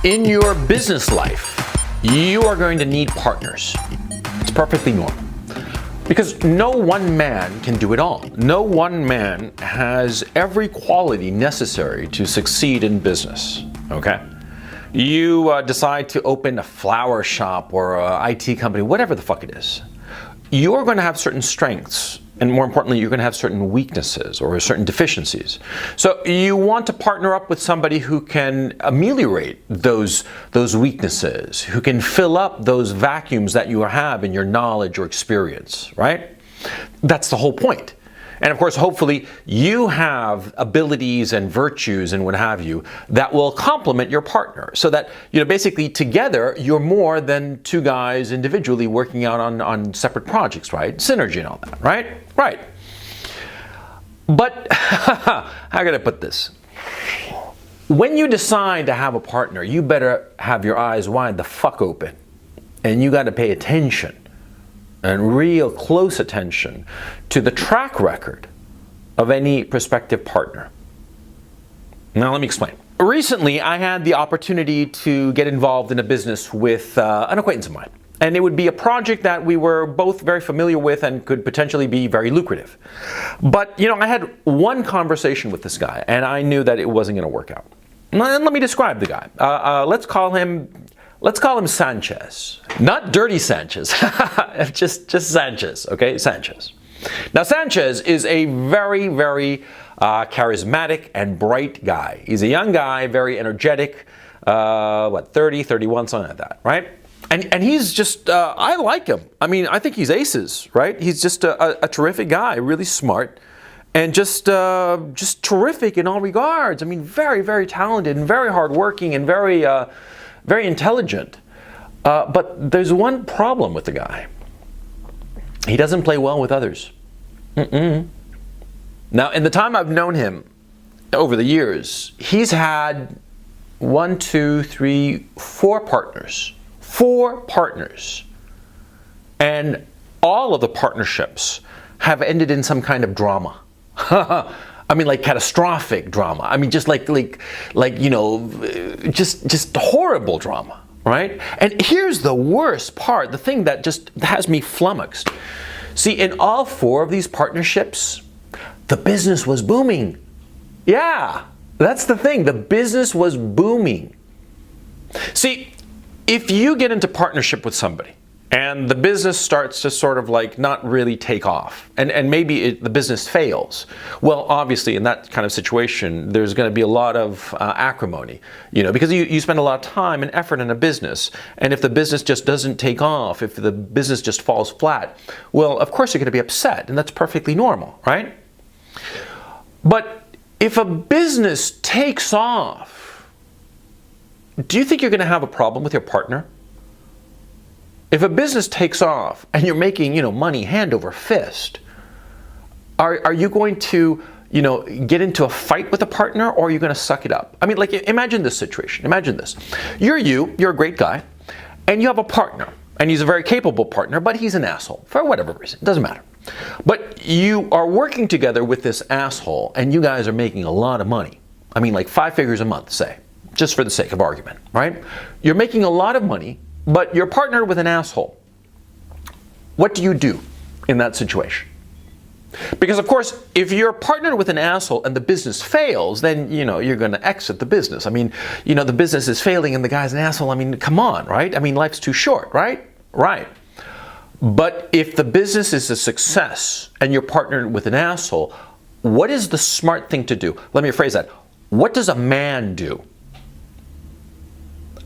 In your business life, you are going to need partners. It's perfectly normal. Because no one man can do it all. No one man has every quality necessary to succeed in business, okay? You decide to open a flower shop or an IT company, whatever the fuck it is. You're going to have certain strengths, and more importantly, you're going to have certain weaknesses or certain deficiencies. So you want to partner up with somebody who can ameliorate those weaknesses, who can fill up those vacuums that you have in your knowledge or experience, right? That's the whole point. And of course, hopefully, you have abilities and virtues and what have you that will complement your partner so that, basically together, you're more than two guys individually working out on separate projects, right? Synergy and all that, right? Right. But, how can I put this? When you decide to have a partner, you better have your eyes wide the fuck open. And you got to pay attention. And real close attention to the track record of any prospective partner. Now let me explain. Recently, I had the opportunity to get involved in a business with an acquaintance of mine. And it would be a project that we were both very familiar with and could potentially be very lucrative. But, I had one conversation with this guy, and I knew that it wasn't going to work out. Let me describe the guy. Let's call him Sanchez. Not Dirty Sanchez, just Sanchez, okay? Sanchez. Now, Sanchez is a very, very charismatic and bright guy. He's a young guy, very energetic, 30, 31, something like that, right? And he's just, I like him. I mean, I think he's aces, right? He's just a terrific guy, really smart, and just terrific in all regards. I mean, very, very talented and very hardworking and very intelligent. But there's one problem with the guy. He doesn't play well with others. Now, in the time I've known him over the years, he's had 4 partners. 4 partners. And all of the partnerships have ended in some kind of drama. I mean, like catastrophic drama. I mean, just just horrible drama, right? And here's the worst part, the thing that just has me flummoxed. See, in all 4 of these partnerships, the business was booming. Yeah, that's the thing. The business was booming. See, if you get into partnership with somebody, and the business starts to sort of not really take off, and maybe the business fails. Well, obviously, in that kind of situation, there's going to be a lot of acrimony, because you spend a lot of time and effort in a business, and if the business just doesn't take off, if the business just falls flat, well, of course you're going to be upset, and that's perfectly normal, right? But if a business takes off, do you think you're going to have a problem with your partner? If a business takes off and you're making, money hand over fist, are you going to, get into a fight with a partner, or are you going to suck it up? I mean, imagine this situation. Imagine this. You're a great guy, and you have a partner, and he's a very capable partner, but he's an asshole for whatever reason. It doesn't matter. But you are working together with this asshole, and you guys are making a lot of money. I mean, 5 figures a month, say, just for the sake of argument, right? You're making a lot of money, but you're partnered with an asshole. What do you do in that situation? Because, of course, if you're partnered with an asshole and the business fails, then, you're going to exit the business. I mean, the business is failing and the guy's an asshole. I mean, come on, right? I mean, life's too short, right? Right. But if the business is a success and you're partnered with an asshole, what is the smart thing to do? Let me rephrase that. What does a man do?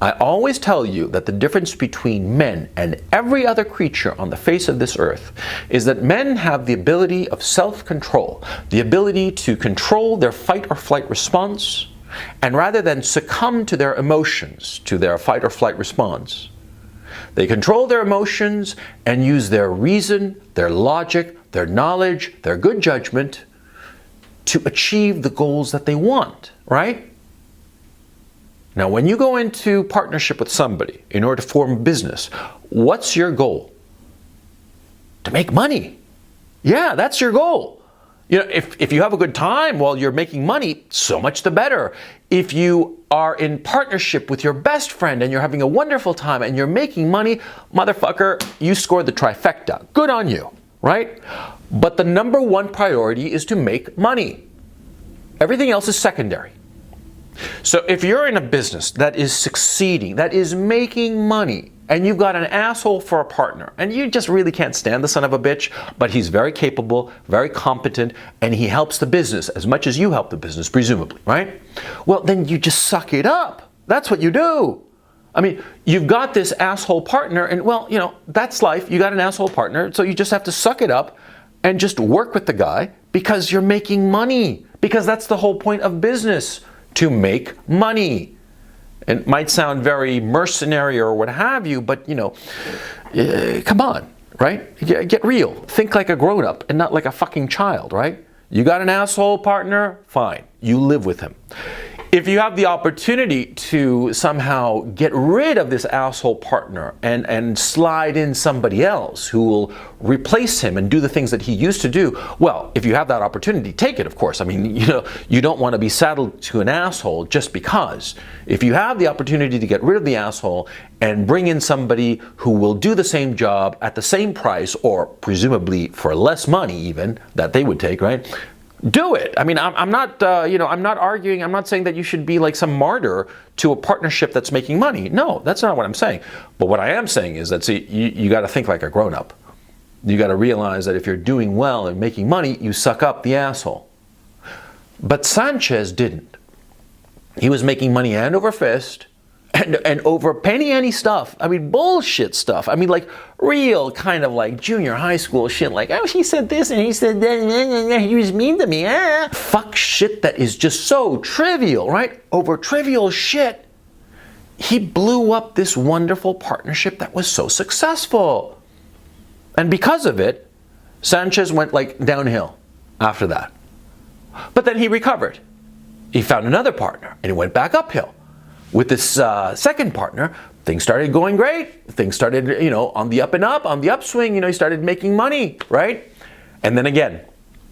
I always tell you that the difference between men and every other creature on the face of this earth is that men have the ability of self-control, the ability to control their fight or flight response, and rather than succumb to their emotions, to their fight or flight response, they control their emotions and use their reason, their logic, their knowledge, their good judgment to achieve the goals that they want, right? Now, when you go into partnership with somebody in order to form a business, what's your goal? To make money. Yeah, that's your goal. If you have a good time while you're making money, so much the better. If you are in partnership with your best friend and you're having a wonderful time and you're making money, motherfucker, you scored the trifecta. Good on you, right? But the number one priority is to make money. Everything else is secondary. So if you're in a business that is succeeding, that is making money, and you've got an asshole for a partner, and you just really can't stand the son of a bitch, but he's very capable, very competent, and he helps the business as much as you help the business, presumably, right? Well, then you just suck it up. That's what you do. I mean, you've got this asshole partner, and well, that's life. You got an asshole partner, so you just have to suck it up and just work with the guy because you're making money. Because that's the whole point of business, to make money. It might sound very mercenary or what have you, but come on, right? Get real. Think like a grown-up and not like a fucking child, right? You got an asshole partner? Fine. You live with him. If you have the opportunity to somehow get rid of this asshole partner and slide in somebody else who will replace him and do the things that he used to do, well, if you have that opportunity, take it, of course. I mean, you don't want to be saddled to an asshole just because. If you have the opportunity to get rid of the asshole and bring in somebody who will do the same job at the same price, or presumably for less money even, that they would take, right? Do it. I mean, I'm not arguing. I'm not saying that you should be like some martyr to a partnership that's making money. No, that's not what I'm saying. But what I am saying is that, you got to think like a grown-up. You got to realize that if you're doing well and making money, you suck up the asshole. But Sanchez didn't. He was making money hand over fist, and over penny ante stuff. I mean, bullshit stuff. I mean, like real kind of like junior high school shit. Like, oh, she said this and he said that. He was mean to me. Fuck shit that is just so trivial, right? Over trivial shit, he blew up this wonderful partnership that was so successful. And because of it, Sanchez went like downhill after that. But then he recovered. He found another partner and he went back uphill. With this second partner, things started going great. Things started, on the up and up, on the upswing. He started making money, right? And then again,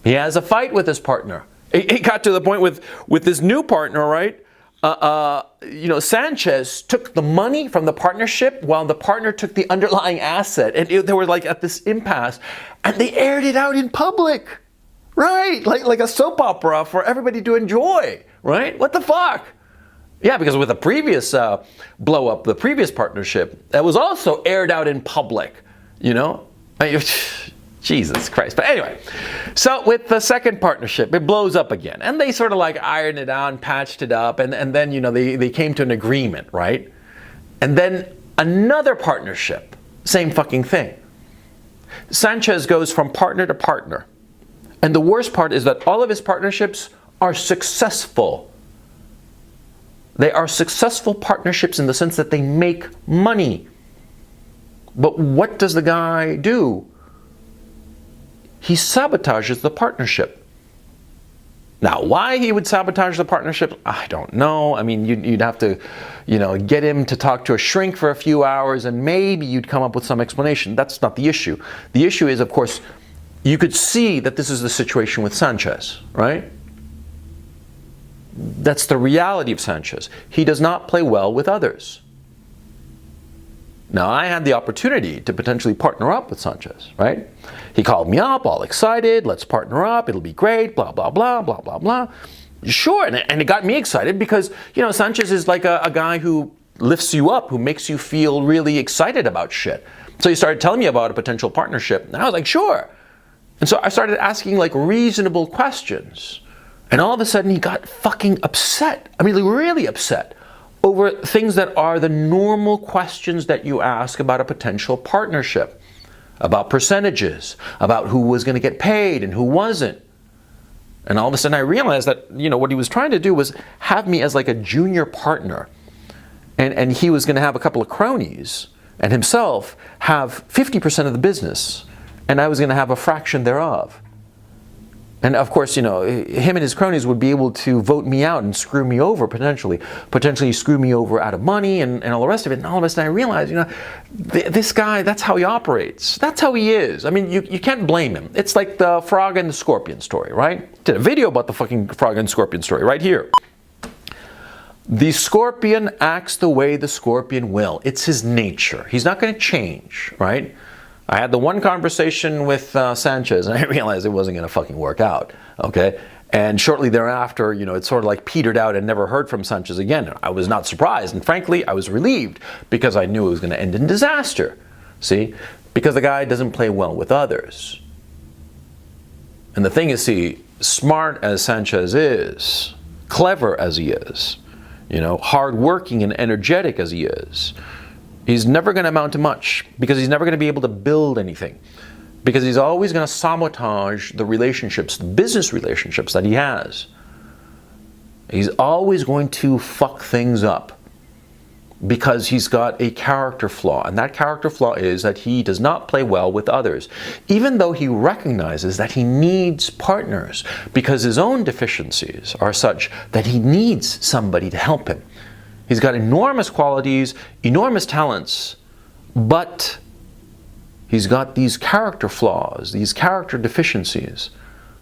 he has a fight with his partner. It got to the point with this new partner, right? Sanchez took the money from the partnership while the partner took the underlying asset. And they were like at this impasse. And they aired it out in public, right? Like a soap opera for everybody to enjoy, right? What the fuck? Yeah, because with the previous blow up, the previous partnership, that was also aired out in public, Jesus Christ. But anyway, so with the second partnership, it blows up again. And they sort of like ironed it out, patched it up, and then, they came to an agreement, right? And then another partnership, same fucking thing. Sanchez goes from partner to partner. And the worst part is that all of his partnerships are successful. They are successful partnerships in the sense that they make money. But what does the guy do? He sabotages the partnership. Now, why he would sabotage the partnership, I don't know. I mean, you'd have to, get him to talk to a shrink for a few hours and maybe you'd come up with some explanation. That's not the issue. The issue is, of course, you could see that this is the situation with Sanchez, right? That's the reality of Sanchez. He does not play well with others. Now, I had the opportunity to potentially partner up with Sanchez, right? He called me up, all excited, let's partner up, it'll be great, blah, blah, blah, blah, blah, blah. Sure, and it got me excited because, Sanchez is like a guy who lifts you up, who makes you feel really excited about shit. So he started telling me about a potential partnership, and I was like, sure. And so I started asking like reasonable questions. And all of a sudden he got fucking upset. I mean, really upset over things that are the normal questions that you ask about a potential partnership. About percentages, about who was going to get paid and who wasn't. And all of a sudden I realized that, what he was trying to do was have me as like a junior partner. And he was going to have a couple of cronies and himself have 50% of the business. And I was going to have a fraction thereof. And of course, him and his cronies would be able to vote me out and screw me over potentially screw me over out of money and all the rest of it. And all of a sudden I realized, this guy, that's how he operates. That's how he is. I mean, you can't blame him. It's like the frog and the scorpion story, right? Did a video about the fucking frog and scorpion story right here. The scorpion acts the way the scorpion will. It's his nature. He's not going to change, right? I had the one conversation with Sanchez, and I realized it wasn't going to fucking work out, okay? And shortly thereafter, it sort of like petered out and never heard from Sanchez again. I was not surprised, and frankly, I was relieved because I knew it was going to end in disaster, see? Because the guy doesn't play well with others. And the thing is, see, smart as Sanchez is, clever as he is, hardworking and energetic as he is, he's never going to amount to much because he's never going to be able to build anything. Because he's always going to sabotage the relationships, the business relationships that he has. He's always going to fuck things up because he's got a character flaw. And that character flaw is that he does not play well with others. Even though he recognizes that he needs partners because his own deficiencies are such that he needs somebody to help him. He's got enormous qualities, enormous talents, but he's got these character flaws, these character deficiencies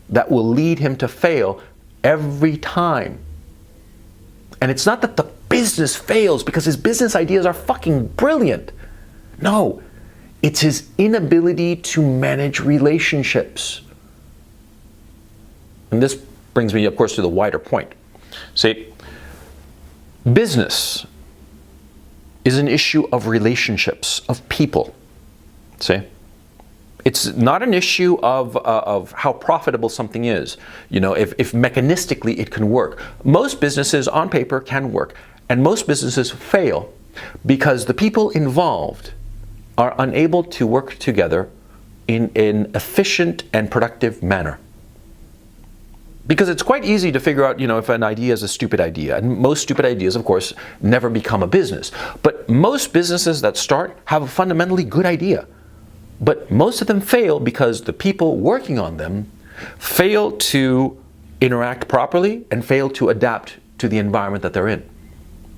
that will lead him to fail every time. And it's not that the business fails because his business ideas are fucking brilliant. No, it's his inability to manage relationships. And this brings me, of course, to the wider point. See, business is an issue of relationships, of people. See? It's not an issue of how profitable something is. If mechanistically it can work. Most businesses on paper can work. And most businesses fail because the people involved are unable to work together in an efficient and productive manner. Because it's quite easy to figure out, if an idea is a stupid idea. And most stupid ideas, of course, never become a business. But most businesses that start have a fundamentally good idea. But most of them fail because the people working on them fail to interact properly and fail to adapt to the environment that they're in.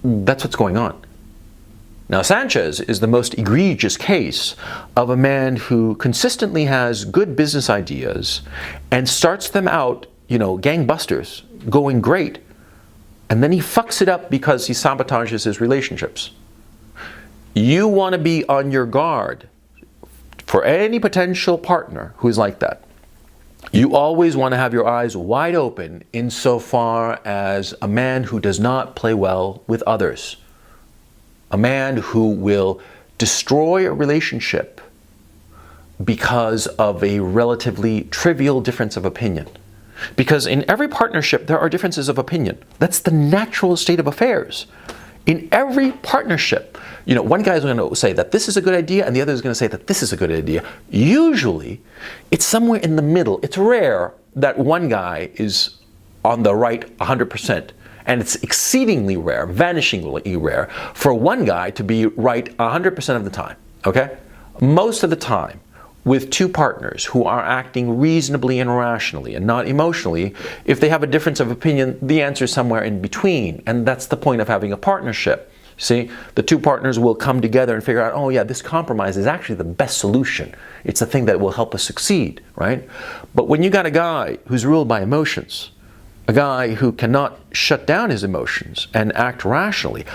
That's what's going on. Now, Sanchez is the most egregious case of a man who consistently has good business ideas and starts them out, gangbusters, going great, and then he fucks it up because he sabotages his relationships. You want to be on your guard for any potential partner who's like that. You always want to have your eyes wide open insofar as a man who does not play well with others. A man who will destroy a relationship because of a relatively trivial difference of opinion. Because in every partnership, there are differences of opinion. That's the natural state of affairs. In every partnership, one guy is going to say that this is a good idea and the other is going to say that this is a good idea. Usually, it's somewhere in the middle. It's rare that one guy is on the right 100%. And it's exceedingly rare, vanishingly rare, for one guy to be right 100% of the time, okay? Most of the time, with two partners who are acting reasonably and rationally and not emotionally, if they have a difference of opinion, the answer is somewhere in between. And that's the point of having a partnership. See, the two partners will come together and figure out, oh yeah, this compromise is actually the best solution. It's the thing that will help us succeed, right? But when you got a guy who's ruled by emotions, a guy who cannot shut down his emotions and act rationally,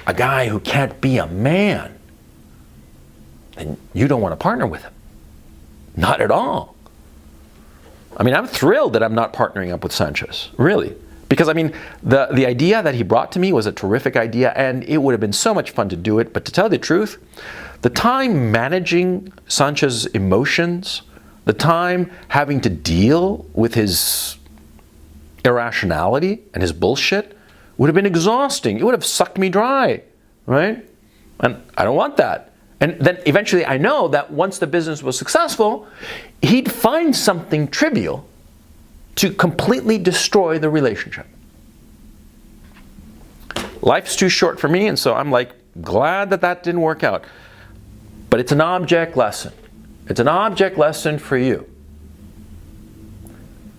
a guy who can't be a man, then you don't want to partner with him. Not at all. I mean, I'm thrilled that I'm not partnering up with Sanchez, really. Because, I mean, the idea that he brought to me was a terrific idea, and it would have been so much fun to do it. But to tell you the truth, the time managing Sanchez's emotions, the time having to deal with his irrationality and his bullshit would have been exhausting. It would have sucked me dry, right? And I don't want that. And then eventually I know that once the business was successful, he'd find something trivial to completely destroy the relationship. Life's too short for me, and so I'm like glad that that didn't work out. But it's an object lesson. It's an object lesson for you.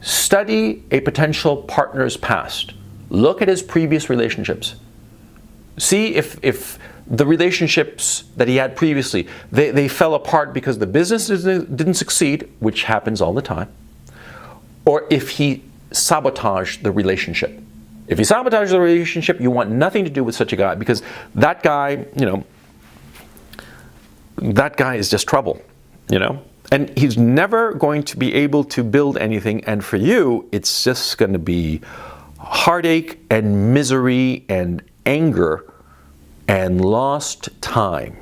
Study a potential partner's past. Look at his previous relationships. See if the relationships that he had previously, they fell apart because the business didn't succeed, which happens all the time, or if he sabotaged the relationship. If he sabotaged the relationship, you want nothing to do with such a guy, because that guy, that guy is just trouble, And he's never going to be able to build anything, and for you, it's just going to be heartache and misery and anger and lost time.